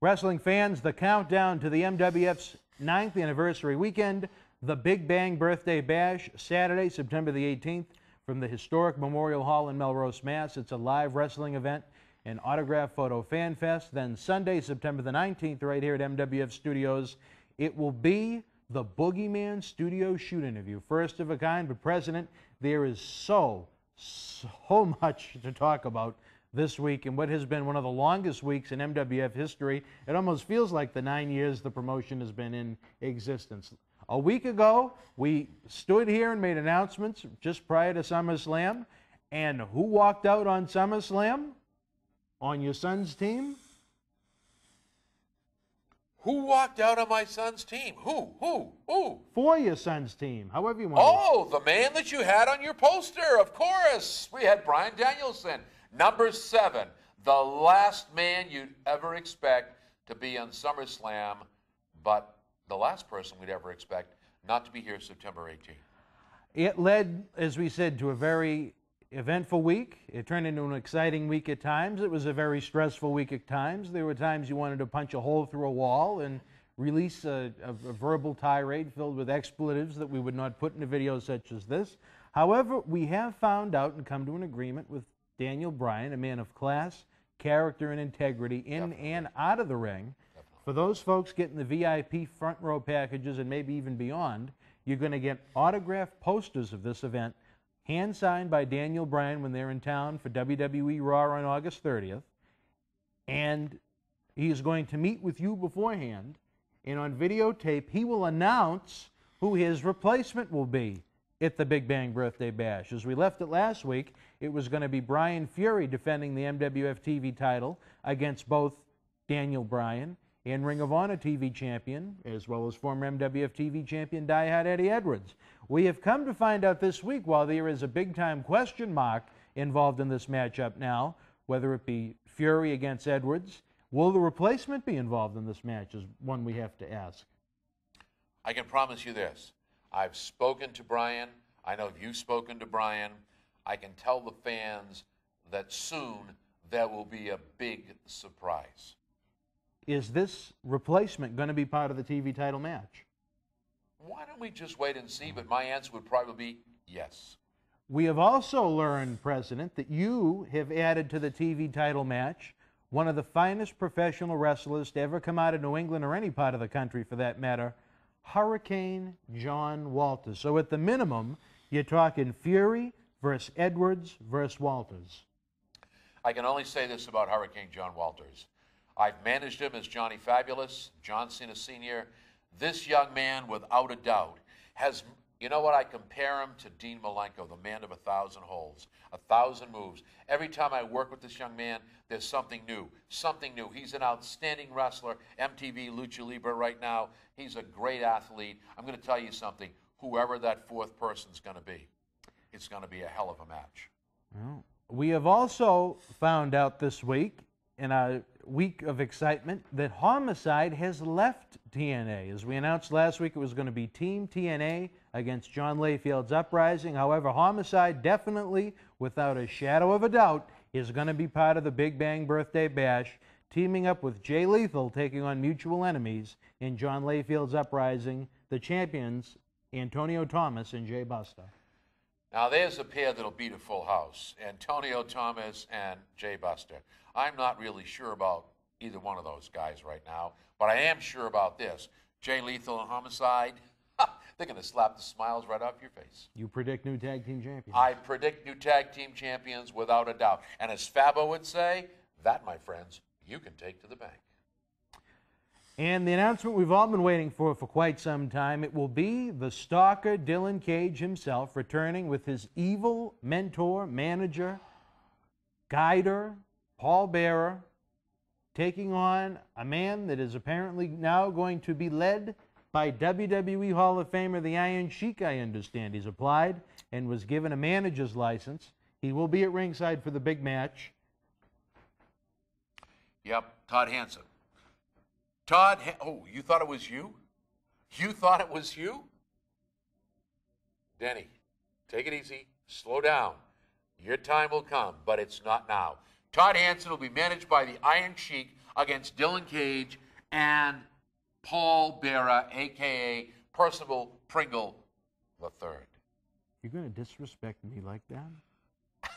Wrestling fans, the countdown to the MWF's 9th anniversary weekend, the Big Bang Birthday Bash, Saturday, September the 18th, from the historic Memorial Hall in Melrose, Mass. It's a live wrestling event, an autograph photo fan fest. Then Sunday, September the 19th, right here at MWF Studios, it will be the Boogeyman Studio Shoot Interview. First of a kind, but President, there is so much to talk about this week in what has been one of the longest weeks in MWF history. It almost feels like the 9 years the promotion has been in existence. A week ago, we stood here and made announcements just prior to SummerSlam. And who walked out on SummerSlam? On your son's team? Who walked out on my son's team? Who? For your son's team, however you want. Oh, the man that you had on your poster, of course. We had Bryan Danielson. Number 7, the last man you'd ever expect to be on SummerSlam, but the last person we'd ever expect not to be here September 18th. It led, as we said, to a very eventful week. It turned into an exciting week at times. It was a very stressful week at times. There were times you wanted to punch a hole through a wall and release a verbal tirade filled with expletives that we would not put in a video such as this. However, we have found out and come to an agreement with Daniel Bryan, a man of class, character, and integrity in and out of the ring. For those folks getting the VIP front row packages and maybe even beyond, you're going to get autographed posters of this event, hand-signed by Daniel Bryan when they're in town for WWE Raw on August 30th. And he is going to meet with you beforehand, and on videotape, he will announce who his replacement will be at the Big Bang Birthday Bash. As we left it last week, it was going to be Brian Fury defending the MWF TV title against both Daniel Bryan and Ring of Honor TV champion, as well as former MWF TV champion Die Hard Eddie Edwards. We have come to find out this week, while there is a big-time question mark involved in this matchup now, whether it be Fury against Edwards, will the replacement be involved in this match is one we have to ask. I can promise you this. I've spoken to Brian. I know you've spoken to Brian. I can tell the fans that soon there will be a big surprise. Is this replacement going to be part of the TV title match? Why don't we just wait and see? But my answer would probably be yes. We have also learned, President, that you have added to the TV title match one of the finest professional wrestlers to ever come out of New England or any part of the country for that matter, Hurricane John Walters. So at the minimum, you're talking Fury versus Edwards versus Walters. I can only say this about Hurricane John Walters. I've managed him as Johnny Fabulous, John Cena Sr. This young man, without a doubt, has, you know what, I compare him to Dean Malenko, the man of 1,000 holds, 1,000 moves. Every time I work with this young man, there's something new, something new. He's an outstanding wrestler, MTV Lucha Libre right now. He's a great athlete. I'm going to tell you something, whoever that fourth person's going to be, it's going to be a hell of a match. Well, we have also found out this week, in a week of excitement, that Homicide has left TNA. As we announced last week, it was going to be Team TNA against John Layfield's Uprising. However, Homicide definitely, without a shadow of a doubt, is going to be part of the Big Bang Birthday Bash, teaming up with Jay Lethal, taking on mutual enemies in John Layfield's Uprising, the champions, Antonio Thomas and Jay Buster. Now, there's a pair that'll beat a full house, Antonio Thomas and Jay Buster. I'm not really sure about either one of those guys right now, but I am sure about this. Jay Lethal and Homicide, they're going to slap the smiles right off your face. You predict new tag team champions? I predict new tag team champions without a doubt. And as Fabo would say, that, my friends, you can take to the bank. And the announcement we've all been waiting for quite some time, it will be the Stalker, Dylan Kage himself, returning with his evil mentor, manager, guider, Paul Bearer, taking on a man that is apparently now going to be led by WWE Hall of Famer, the Iron Sheik, I understand. He's applied and was given a manager's license. He will be at ringside for the big match. Yep, Todd Hansen. Oh, you thought it was you? You thought it was you? Denny, take it easy. Slow down. Your time will come, but it's not now. Todd Hansen will be managed by the Iron Sheik, against Dylan Cage and Paul Bearer, a.k.a. Percival Pringle III. You're going to disrespect me like that?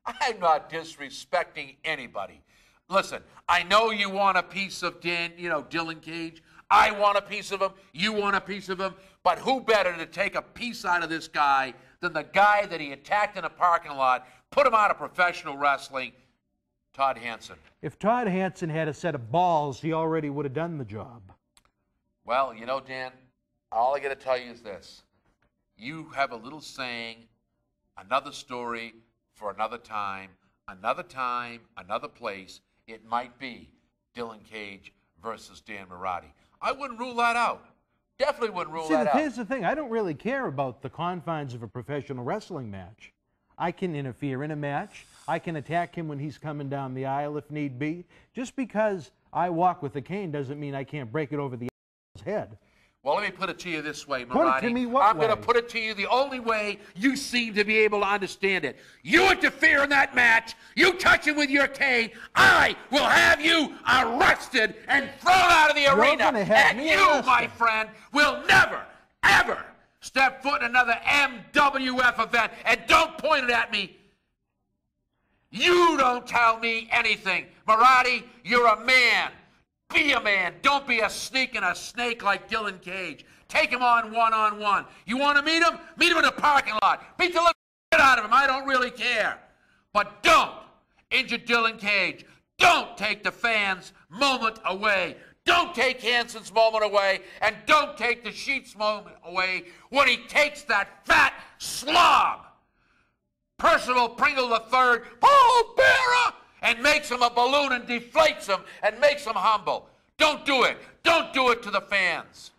I'm not disrespecting anybody. Listen, I know you want a piece of Dylan Cage. I want a piece of him. You want a piece of him. But who better to take a piece out of this guy than the guy that he attacked in a parking lot, put him out of professional wrestling, Todd Hansen. If Todd Hansen had a set of balls, he already would have done the job. Well, you know, Dan, all I got to tell you is this. You have a little saying, another story for another time, another place. It might be Dylan Cage versus Dan Marotti. I wouldn't rule that out. Definitely wouldn't rule that out. Here's the thing. I don't really care about the confines of a professional wrestling match. I can interfere in a match. I can attack him when he's coming down the aisle if need be. Just because I walk with a cane doesn't mean I can't break it over the head. Well, let me put it to you this way, Marotti. Put it to me what I'm way? going to put it to you the only way you seem to be able to understand it. You interfere in that match, you touch him with your cane, I will have you arrested and thrown out of the arena. And you, my friend, will never, ever step foot in another MWF event. And don't point it at me. You don't tell me anything. Marotti, you're a man. Be a man. Don't be a sneak and a snake like Dylan Cage. Take him on one-on-one. You want to meet him? Meet him in the parking lot. Beat the living shit out of him. I don't really care. But don't injure Dylan Cage. Don't take the fans' moment away. Don't take Hansen's moment away. And don't take the Sheik's moment away when he takes that fat slob, Percival Pringle III, Paul Bearer, and makes him a balloon and deflates him and makes him humble. Don't do it. Don't do it to the fans.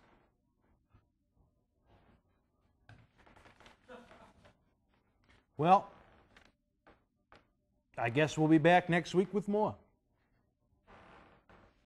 Well, I guess we'll be back next week with more.